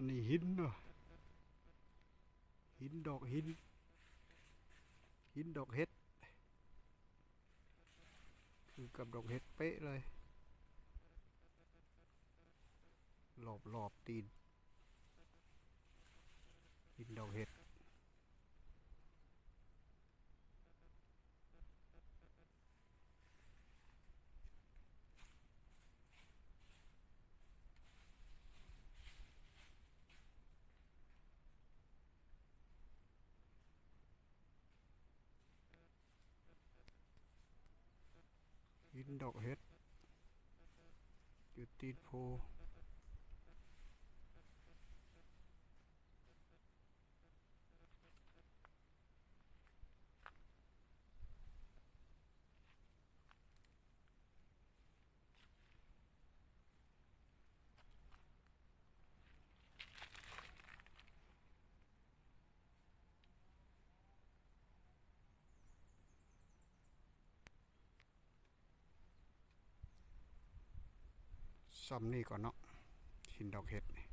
อันนี้หินเนาะหินดอกหินหินดอกเห็ดคือกับดอกเห็ดเป๊ะเลยรอบตีนหินดอกเห็ดหินดอกเห็ดอยู่ตีนโพซ้ำนี่ก่อนเนาะหินดอกเห็ดนี่